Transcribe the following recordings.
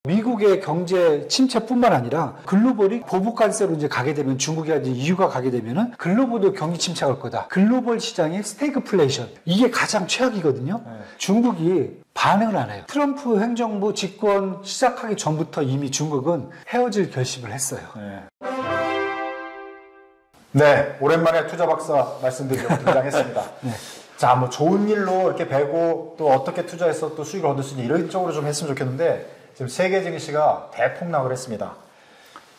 미국의 경제 침체뿐만 아니라 글로벌이 보복 관세로 이제 가게 되면 중국이 이제 EU가 가게 되면은 글로벌도 경기 침체가 올 거다. 글로벌 시장의 스태그플레이션 이게 가장 최악이거든요. 중국이 반응을 안 해요. 트럼프 행정부 집권 시작하기 전부터 이미 중국은 헤어질 결심을 했어요. 네, 오랜만에 투자 박사 말씀드리려고 등장했습니다. 네. 자, 뭐 좋은 일로 이렇게 배고 또 어떻게 투자해서 또 수익을 얻을 수 있는지 이런 쪽으로 좀 했으면 좋겠는데 지금 세계 증시가 대폭락을 했습니다.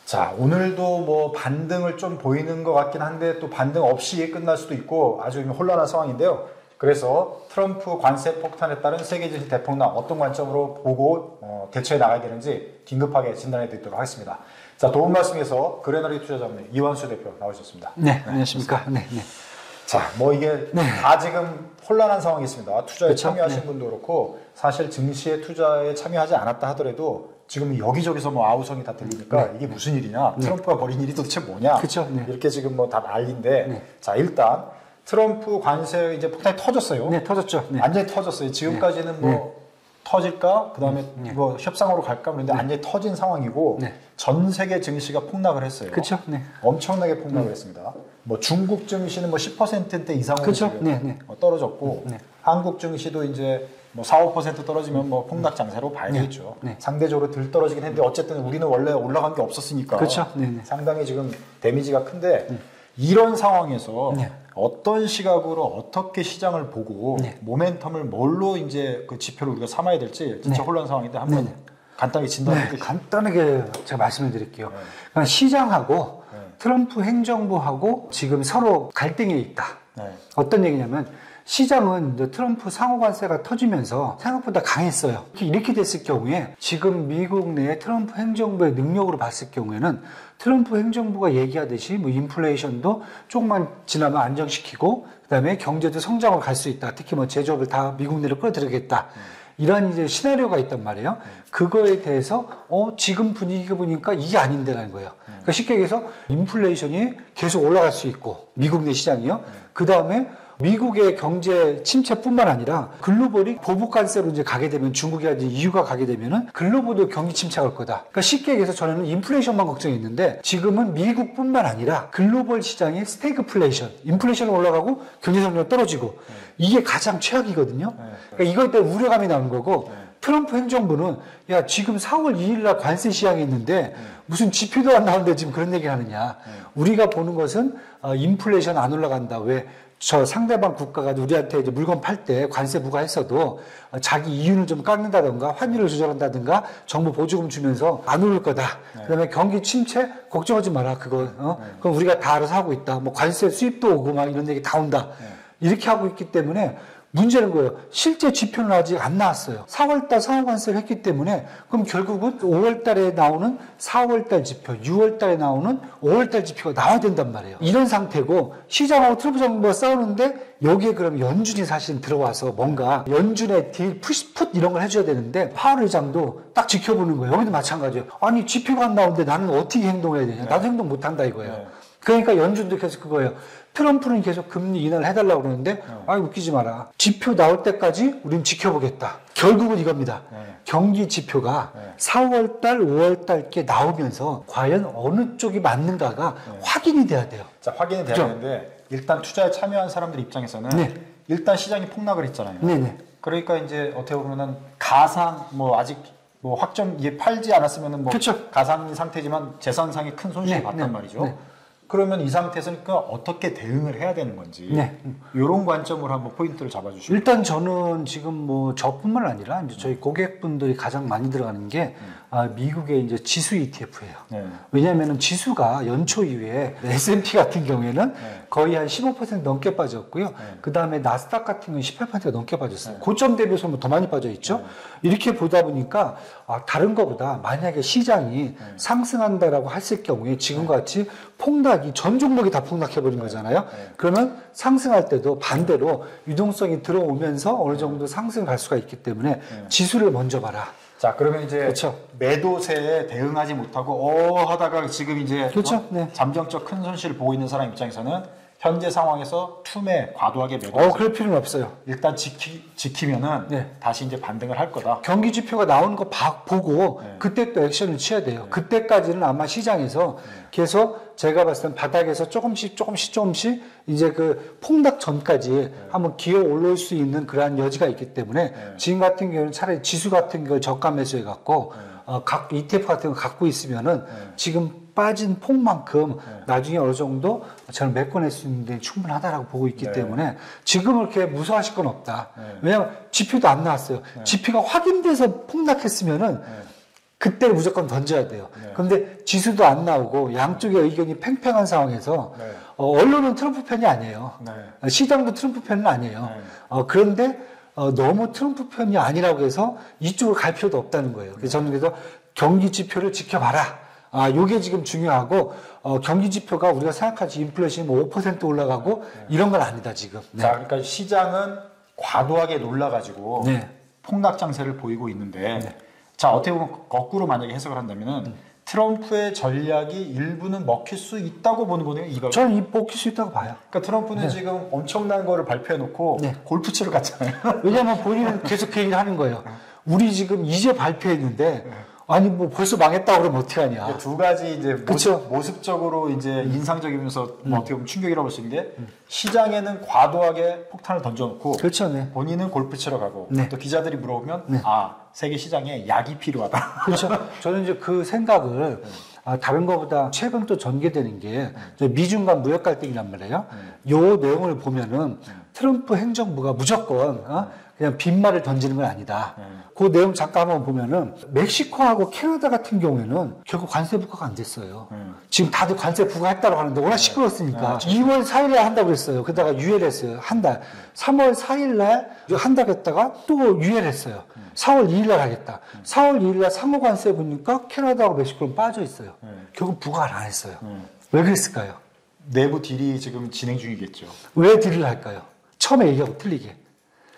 자, 오늘도 뭐 반등을 좀 보이는 것 같긴 한데 또 반등 없이 끝날 수도 있고 아주 혼란한 상황인데요. 그래서 트럼프 관세 폭탄에 따른 세계 증시 대폭락 어떤 관점으로 보고 대처해 나가야 되는지 긴급하게 진단해 드리도록 하겠습니다. 자, 도움 말씀에서 그레너리 투자자문의 이완수 대표 나오셨습니다. 네, 안녕하십니까. 네. 자, 뭐 이게 다 지금 혼란한 상황이 있습니다. 투자에 그렇죠? 참여하신 분도 그렇고 사실 증시에 투자에 참여하지 않았다 하더라도 지금 여기저기서 뭐 아우성이 다 들리니까 이게 무슨 일이냐, 트럼프가 벌인 일이 도대체 뭐냐, 그렇죠? 이렇게 지금 뭐 다 난리인데 자, 일단 트럼프 관세 이제 폭탄이 터졌어요. 네, 터졌죠. 네. 완전히 터졌어요. 지금까지는 뭐 터질까, 그다음에 뭐 협상으로 갈까 그런데 완전히 터진 상황이고 전 세계 증시가 폭락을 했어요. 그렇죠. 네. 엄청나게 폭락을 했습니다. 뭐 중국 증시는 뭐 10%대 이상으로 그렇죠. 지금 떨어졌고 한국 증시도 이제 뭐 4, 5% 떨어지면 뭐 폭락 장세로 봐야 되겠죠. 상대적으로 덜 떨어지긴 했는데 어쨌든 우리는 원래 올라간 게 없었으니까 그렇죠. 상당히 지금 데미지가 큰데 이런 상황에서 어떤 시각으로 어떻게 시장을 보고 모멘텀을 뭘로 이제 그 지표를 우리가 삼아야 될지 진짜 혼란 상황인데 한번 간단히 진단해 주시죠. 간단하게 제가 말씀을 드릴게요. 그러니까 시장하고 트럼프 행정부하고 지금 서로 갈등에 있다. 어떤 얘기냐면 시장은 이제 트럼프 상호관세가 터지면서 생각보다 강했어요. 이렇게 됐을 경우에 지금 미국 내 트럼프 행정부의 능력으로 봤을 경우에는 트럼프 행정부가 얘기하듯이 뭐 인플레이션도 조금만 지나면 안정시키고 그다음에 경제도 성장으로 갈 수 있다. 특히 뭐 제조업을 다 미국 내로 끌어들이겠다. 이런 이제 시나리오가 있단 말이에요. 그거에 대해서 지금 분위기 보니까 이게 아닌데라는 거예요. 그러니까 쉽게 얘기해서 인플레이션이 계속 올라갈 수 있고 미국 내 시장이요. 그 다음에 미국의 경제 침체뿐만 아니라 글로벌이 보복 관세로 이제 가게 되면 중국이 이제 EU가 가게 되면은 글로벌도 경기 침체가 올 거다. 그러니까 쉽게 얘기해서 저는 인플레이션만 걱정했는데 지금은 미국뿐만 아니라 글로벌 시장의 스태그플레이션, 인플레이션이 올라가고 경제 성장이 떨어지고 이게 가장 최악이거든요. 그러니까 이거에 대한 우려감이 나오는 거고 트럼프 행정부는 야 지금 4월 2일 날 관세 시향이 있는데 무슨 지표도 안 나오는데 지금 그런 얘기를 하느냐. 우리가 보는 것은 인플레이션 안 올라간다. 왜? 저 상대방 국가가 우리한테 이제 물건 팔 때 관세 부과했어도 자기 이윤을 좀 깎는다든가 환율을 조절한다든가 정부 보조금 주면서 안 오를 거다. 그다음에 경기 침체 걱정하지 마라. 그거 그럼 우리가 다 알아서 하고 있다. 뭐 관세 수입도 오고 막 이런 얘기 다 온다. 이렇게 하고 있기 때문에 문제는 거예요. 실제 지표는 아직 안 나왔어요. 4월달 상호관세를 했기 때문에 그럼 결국은 5월달에 나오는 4월달 지표, 6월달에 나오는 5월달 지표가 나와야 된단 말이에요. 이런 상태고 시장하고 트럼프 정부가 싸우는데 여기에 그럼 연준이 사실 들어와서 뭔가 연준의 딜, 풋 이런 걸 해줘야 되는데 파월 의장도 딱 지켜보는 거예요. 여기도 마찬가지예요. 아니 지표가 안 나오는데 나는 어떻게 행동해야 되냐. 나도 행동 못한다 이거예요. 그러니까 연준도 계속 그거예요. 트럼프는 계속 금리 인하를 해달라고 그러는데 웃기지 마라. 지표 나올 때까지 우린 지켜보겠다. 결국은 이겁니다. 경기 지표가 4월달, 5월달께 나오면서 과연 어느 쪽이 맞는가가 확인이 돼야 돼요. 자, 확인이 돼야 되는데 일단 투자에 참여한 사람들 입장에서는 일단 시장이 폭락을 했잖아요. 그러니까 이제 어떻게 보면은 가상 뭐 아직 뭐 확정 이게 팔지 않았으면은 뭐 가상 상태지만 재산상의 큰 손실을 봤단 말이죠. 그러면 이 상태에서 어떻게 대응을 해야 되는 건지 이런 관점으로 한번 포인트를 잡아주시죠. 일단 저는 지금 뭐 저뿐만 아니라 이제 저희 고객분들이 가장 많이 들어가는 게 미국의 이제 지수 ETF예요. 왜냐하면 지수가 연초 이후에 S&P 같은 경우에는 거의 한 15% 넘게 빠졌고요. 그 다음에 나스닥 같은 경우는 18%가 넘게 빠졌어요. 고점 대비해서 더 많이 빠져 있죠. 이렇게 보다 보니까 다른 것보다 만약에 시장이 상승한다라고 했을 경우에 지금과 같이 폭락이 전 종목이 다 폭락해버린 거잖아요. 그러면 상승할 때도 반대로 유동성이 들어오면서 어느 정도 상승 갈 수가 있기 때문에 지수를 먼저 봐라. 자, 그러면 이제 매도세에 대응하지 못하고 하다가 지금 이제 잠정적 큰 손실을 보고 있는 사람 입장에서는 현재 상황에서 툼에 과도하게 그럴 필요는 없어요. 일단 지키면은 네. 다시 이제 반등을 할 거다. 경기 지표가 나오는 거 보고 네. 그때 또 액션을 취해야 돼요. 그때까지는 아마 시장에서 계속 제가 봤을 땐 바닥에서 조금씩 이제 그 폭락 전까지 한번 기어 올라올 수 있는 그러한 여지가 있기 때문에 지금 같은 경우는 차라리 지수 같은 걸 저가 매수해 갖고 각 ETF 같은 거 갖고 있으면은 지금 빠진 폭만큼 나중에 어느 정도 저는 메꿔낼 수 있는 데 충분하다라고 보고 있기 때문에 지금 그렇게 무서워하실 건 없다. 왜냐하면 지표도 안 나왔어요. 지표가 확인돼서 폭락했으면은 그때를 무조건 던져야 돼요. 그런데 지수도 안 나오고 양쪽의 의견이 팽팽한 상황에서 언론은 트럼프 편이 아니에요. 시장도 트럼프 편은 아니에요. 그런데 너무 트럼프 편이 아니라고 해서 이쪽으로 갈 필요도 없다는 거예요. 그래서 저는 그래서 경기 지표를 지켜봐라. 요게 지금 중요하고, 경기 지표가 우리가 생각하지 인플레이션이 뭐 5% 올라가고 이런 건 아니다, 지금. 네. 자, 그러니까 시장은 과도하게 놀라가지고 폭락 장세를 보이고 있는데, 자, 어떻게 보면 거꾸로 만약에 해석을 한다면은 트럼프의 전략이 일부는 먹힐 수 있다고 보는 거네요, 이거. 저는 먹힐 수 있다고 봐요. 그러니까 트럼프는 지금 엄청난 거를 발표해놓고 골프 치러 갔잖아요. 왜냐하면 본인은 계속 그 얘기를 하는 거예요. 우리 지금 이제 발표했는데, 아니 뭐 벌써 망했다 그러면 어떻게 하냐. 두 가지 이제 그쵸? 모습적으로 이제 인상적이면서 뭐 어떻게 보면 충격이라고 볼 수 있는데 시장에는 과도하게 폭탄을 던져놓고 그렇죠, 네. 본인은 골프 치러 가고 또 기자들이 물어보면 세계 시장에 약이 필요하다. 그렇죠. 저는 이제 그 생각을 다른 것보다 최근 또 전개되는 게 미중 간 무역 갈등이란 말이에요. 요 내용을 보면은 트럼프 행정부가 무조건 그냥 빈말을 던지는 건 아니다. 그 내용 잠깐 한번 보면은 멕시코하고 캐나다 같은 경우에는 결국 관세 부과가 안 됐어요. 지금 다들 관세 부과했다고 하는데 워낙 시끄러웠으니까 2월 4일에 한다고 그랬어요. 그러다가 유예했어요. 한 달. 3월 4일날 한다고 했다가 또 유예했어요. 4월 2일날 하겠다. 4월 2일날 상호 관세 보니까 캐나다하고 멕시코는 빠져 있어요. 결국 부과를 안 했어요. 왜 그랬을까요? 내부 딜이 지금 진행 중이겠죠. 왜 딜을 할까요? 처음에 얘기하고 틀리게.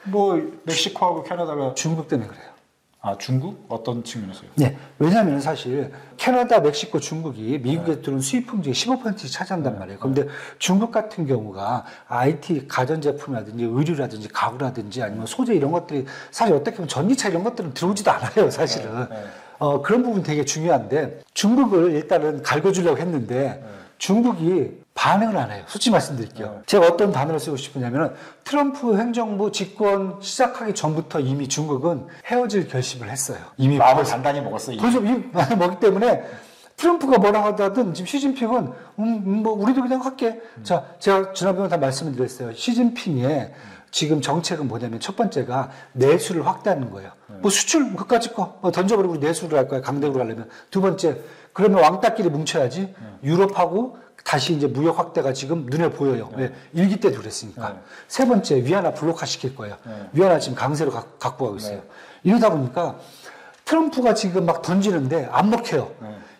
뭐 멕시코하고 캐나다가 중국 때문에 그래요. 중국? 어떤 측면에서요? 네. 왜냐하면 사실 캐나다, 멕시코, 중국이 미국에 들어온 수입품 중에 15%씩 차지한단 말이에요. 그런데 중국 같은 경우가 IT, 가전제품이라든지 의류라든지 가구라든지 아니면 소재 이런 것들이 사실 어떻게 보면 전기차 이런 것들은 들어오지도 않아요, 사실은. 그런 부분 되게 중요한데 중국을 일단은 갈궈주려고 했는데 중국이 반응을 안 해요. 솔직히 말씀드릴게요. 제가 어떤 단어를 쓰고 싶으냐면 트럼프 행정부 집권 시작하기 전부터 이미 중국은 헤어질 결심을 했어요. 이미 마음을 단단히 먹었어요. 벌써 이미 마음을 먹기 때문에 트럼프가 뭐라고 하든 지금 시진핑은 뭐 우리도 그냥 할게. 자, 제가 지난번에 다 말씀을 드렸어요. 시진핑의 지금 정책은 뭐냐면 첫 번째가 내수를 확대하는 거예요. 뭐 수출 그까짓 거 던져버리고 내수를 할 거야. 강대국을 하려면. 두 번째 그러면 왕따끼리 뭉쳐야지. 유럽하고 다시 이제 무역 확대가 지금 눈에 보여요. 왜? 일기 때도 그랬으니까. 세 번째, 위안화 블록화 시킬 거예요. 위안화 지금 강세로 갖고 가고 있어요. 이러다 보니까 트럼프가 지금 막 던지는데 안 먹혀요.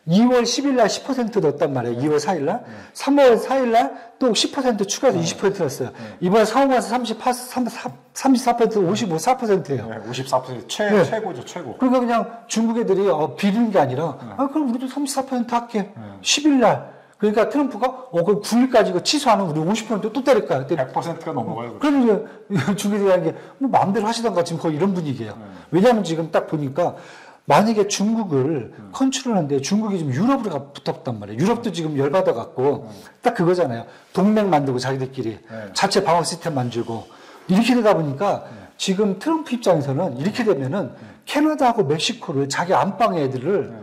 2월 10일 날 10% 넣었단 말이에요. 2월 4일 날. 3월 4일 날 또 10% 추가해서 20% 넣었어요. 이번에 상호가서 34%, 54%예요. 54% 최고죠, 최고. 그러니까 그냥 중국 애들이 비리는 게 아니라 그럼 우리도 34% 할게. 10일 날. 그러니까 트럼프가 그럼 9일까지 이거 취소하는 우리 50%또 때릴 거야. 100%가 넘어가요. 그러면 중국들이 하는 게 뭐 마음대로 하시던가 지금 거의 이런 분위기예요. 왜냐하면 지금 딱 보니까 만약에 중국을 컨트롤하는데 중국이 지금 유럽으로 붙었단 말이에요. 유럽도 지금 열받아갖고 딱 그거잖아요. 동맹 만들고 자기들끼리 자체 방어 시스템 만들고 이렇게 되다 보니까 지금 트럼프 입장에서는 이렇게 되면은 캐나다하고 멕시코를 자기 안방의 애들을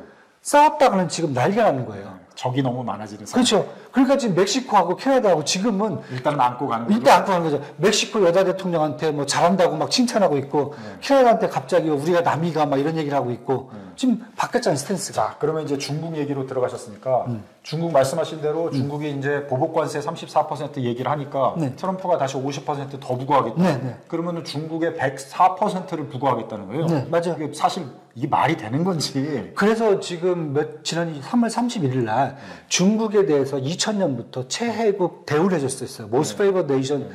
쌓았다가는 지금 난리가 나는 거예요. 적이 너무 많아지는 상황. 그렇죠. 그러니까 지금 멕시코하고 캐나다하고 지금은 일단 안고 가는 거죠. 일단 안고 가는 거죠. 멕시코 여자 대통령한테 뭐 잘한다고 막 칭찬하고 있고 캐나다한테 갑자기 우리가 남이가 막 이런 얘기를 하고 있고 지금 바뀌었잖아요, 스탠스가. 자, 그러면 이제 중국 얘기로 들어가셨으니까 중국 말씀하신 대로 중국이 이제 보복 관세 34% 얘기를 하니까 트럼프가 다시 50%더 부과하겠다. 그러면은 중국의 104%를 부과하겠다는 거예요. 네, 맞아요. 이게 사실 이게 말이 되는 건지. 그래서 지금 지난 3월 31일 날 중국에 대해서 2000년부터 최혜국 대우를 해줬었어요. Most Favored Nation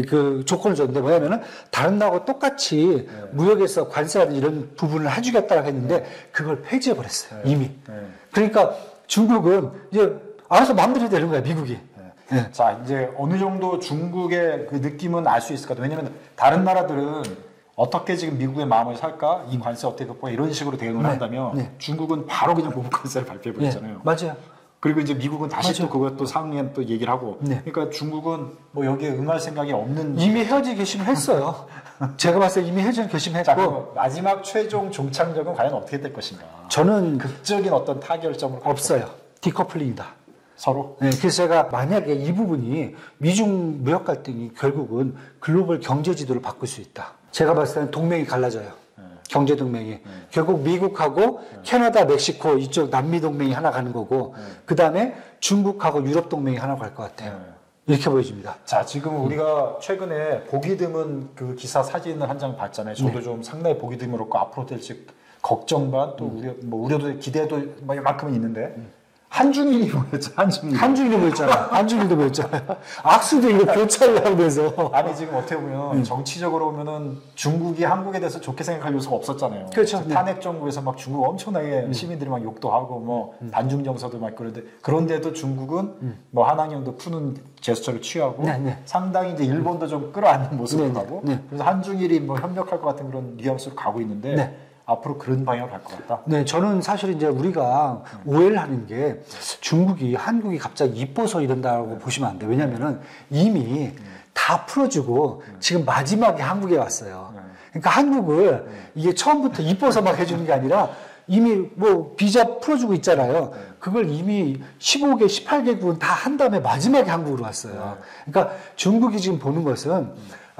그 조건을 줬는데 뭐냐면은 다른 나라하고 똑같이 무역에서 관세라든지 이런 부분을 해주겠다고 했는데 그걸 폐지해버렸어요. 이미. 그러니까 중국은 이제 알아서 마음대로 되는 거야, 미국이. 네. 자, 이제 어느 정도 중국의 그 느낌은 알 수 있을 것 같아요. 왜냐면 다른 나라들은 어떻게 지금 미국의 마음을 살까? 이 관세 어떻게 극복해? 이런 식으로 대응을 네. 한다면 네. 중국은 바로 그냥 보복 관세를 발표해버렸잖아요. 맞아요. 그리고 이제 미국은 다시 맞아요. 또 그것도 상위에 또 얘기를 하고. 네. 그러니까 중국은 뭐 여기에 응할 생각이 없는. 이미 헤어질 결심을 했어요. 제가 봤을 때 이미 헤어질 결심했고. 자, 그럼 마지막 최종 종착역은 과연 어떻게 될 것인가? 저는 극적인 어떤 타결점을 없어요. 디커플링이다. 서로. 네, 그래서 제가 만약에 이 부분이 미중 무역 갈등이 결국은 글로벌 경제 지도를 바꿀 수 있다. 제가 봤을 때는 동맹이 갈라져요. 경제 동맹이. 결국 미국하고 캐나다, 멕시코 이쪽 남미 동맹이 하나 가는 거고 그 다음에 중국하고 유럽 동맹이 하나 갈 것 같아요. 이렇게 보여집니다. 자, 지금 우리가 최근에 보기 드문 그 기사 사진을 한 장 봤잖아요. 저도 좀 상당히 보기 드물었고 앞으로 될지 걱정 반 또 우려도 기대도 뭐 이만큼은 있는데 한중일이 뭐였죠? 한중일도 뭐였잖아. 한중일도 뭐였잖아요. 악수도 이거 교차를 하면서. 아니 지금 어떻게 보면 정치적으로 보면은 중국이 한국에 대해서 좋게 생각할 요소가 없었잖아요. 그렇죠. 탄핵 정부에서 막 중국 엄청나게 시민들이 막 욕도 하고 뭐 반중 정서도 막 그런데도 중국은 뭐 한한령도 푸는 제스처를 취하고 상당히 이제 일본도 좀 끌어안는 모습을 하고 그래서 한중일이 뭐 협력할 것 같은 그런 뉘앙스로 가고 있는데 앞으로 그런 방향으로 갈 것 같다. 네, 저는 사실 이제 우리가 오해를 하는 게 중국이 한국이 갑자기 이뻐서 이런다고 보시면 안 돼요. 왜냐면은 이미 다 풀어주고 지금 마지막에 한국에 왔어요. 그러니까 한국을 이게 처음부터 이뻐서 막 해주는 게 아니라 이미 뭐 비자 풀어주고 있잖아요. 그걸 이미 15개, 18개국은 다 한 다음에 마지막에 한국으로 왔어요. 그러니까 중국이 지금 보는 것은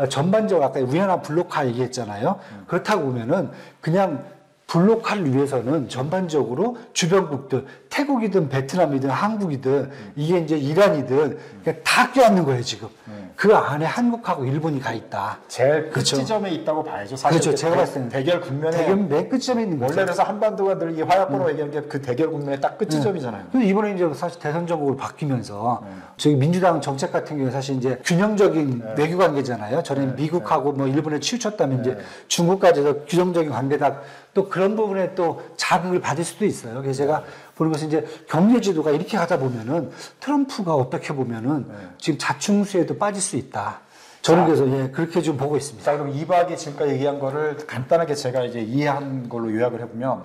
전반적으로 아까 우리나라 블록화 얘기했잖아요. 그렇다고 보면은 그냥 블록화를 위해서는 전반적으로 주변국들, 태국이든 베트남이든 한국이든 이게 이제 이란이든 그냥 다 껴안는 거예요, 지금. 그 안에 한국하고 일본이 가 있다. 제일 그렇죠. 끝지점에 있다고 봐야죠. 사실 그렇죠. 제가 봤을 때는 대결 국면에 대결 맨 끝점에 있는 거죠. 원래 그래서 한반도가 늘 이 화약고로 얘기하는 게 그 대결 국면의 딱 끝지점이잖아요. 그래서 이번에 이제 사실 대선 정국으로 바뀌면서 저희 민주당 정책 같은 경우에 사실 이제 균형적인 외교 관계잖아요. 전에 미국하고 뭐 일본에 치우쳤다면 이제 중국까지도 균형적인 관계다. 또 그런 부분에 또 자극을 받을 수도 있어요. 그래서 제가 보는 것은 이제 경제 지도가 이렇게 가다 보면은 트럼프가 어떻게 보면은 지금 자충수에도 빠질 수 있다. 저는 그래서 그렇게 좀 보고 있습니다. 자, 그럼 이박이 지금까지 얘기한 거를 간단하게 제가 이제 이해한 걸로 요약을 해보면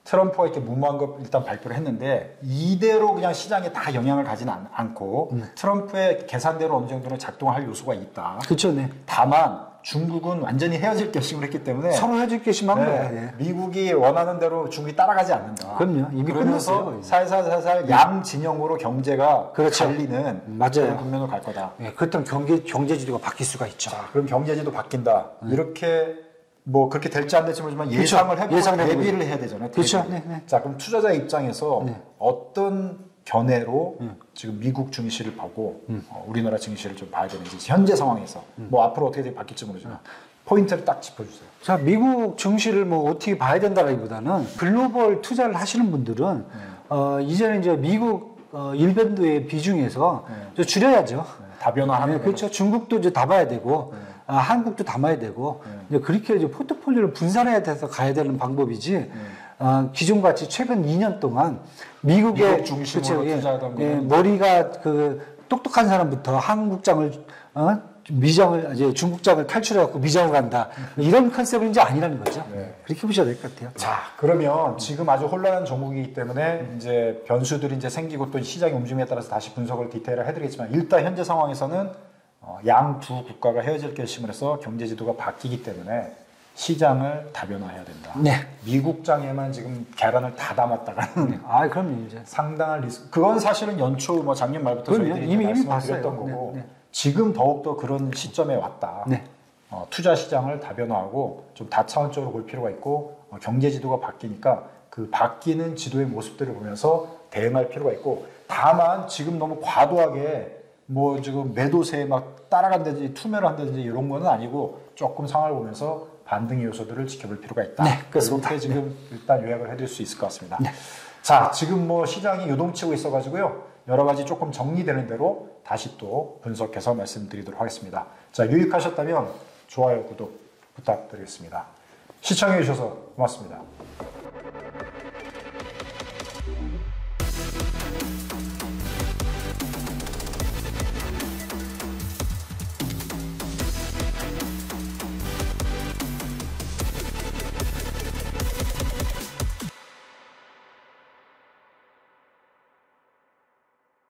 트럼프가 이렇게 무모한 거 일단 발표를 했는데 이대로 그냥 시장에 다 영향을 가지는 않고 트럼프의 계산대로 어느 정도는 작동할 요소가 있다. 그렇죠, 네. 다만 중국은 완전히 헤어질 결심을 했기 때문에 서로 헤어질 결심한 거예요. 미국이 원하는 대로 중국이 따라가지 않는다. 그럼요. 이미 그러면서 끝났어요. 살살살살 양 진영으로 경제가 그렇죠. 갈리는 맞아요. 그런 국면으로 갈 거다. 그렇다면 경제 지도가 바뀔 수가 있죠. 자, 그럼 경제지도 바뀐다. 이렇게 뭐 그렇게 될지 안 될지 모르지만 예상을 해보고 예상을 대비를 해야 되잖아요. 그렇죠. 대비를. 네. 자, 그럼 투자자 입장에서 어떤 견해로 지금 미국 증시를 보고 우리나라 증시를 좀 봐야 되는지 현재 상황에서 뭐 앞으로 어떻게 바뀔지 모르지만 포인트를 딱 짚어주세요. 자, 미국 증시를 뭐 어떻게 봐야 된다기보다는 글로벌 투자를 하시는 분들은 이제는 이제 미국 일변도의 비중에서 좀 줄여야죠. 다변화하는 그렇죠. 중국도 이제 담아야 되고 한국도 담아야 되고 이제 그렇게 이제 포트폴리오를 분산해야 돼서 가야 되는 방법이지. 기존 같이 최근 2년 동안 미국의 미국 중심으로 투자하던 거는 머리가 그 똑똑한 사람부터 한국장을 미장을 이제 중국장을 탈출해갖고 미장을 간다 이런 컨셉은 이제 아니라는 거죠. 그렇게 보셔야 될 것 같아요. 자, 그러면 지금 아주 혼란한 종목이기 때문에 이제 변수들이 이제 생기고 또 시장의 움직임에 따라서 다시 분석을 디테일을 해드리겠지만 일단 현재 상황에서는 양 두 국가가 헤어질 결심을 해서 경제 지도가 바뀌기 때문에 시장을 다변화해야 된다. 네. 미국장에만 지금 계란을 다 담았다가는 그럼요 이제 상당한 리스크. 그건 사실은 연초 뭐 작년 말부터 그럼요. 저희들이 이미 말씀을 봤어요. 드렸던 거고 네. 지금 더욱더 그런 시점에 왔다. 투자 시장을 다변화하고 좀 다차원적으로 볼 필요가 있고 경제 지도가 바뀌니까 그 바뀌는 지도의 모습들을 보면서 대응할 필요가 있고 다만 지금 너무 과도하게 뭐 지금 매도세에 막 따라간다든지 투매를 한다든지 이런 거는 아니고 조금 상황을 보면서 반등의 요소들을 지켜볼 필요가 있다. 그렇습니다. 그렇게 지금 일단 요약을 해드릴 수 있을 것 같습니다. 자, 지금 뭐 시장이 요동치고 있어가지고요. 여러 가지 조금 정리되는 대로 다시 또 분석해서 말씀드리도록 하겠습니다. 자, 유익하셨다면 좋아요, 구독 부탁드리겠습니다. 시청해주셔서 고맙습니다.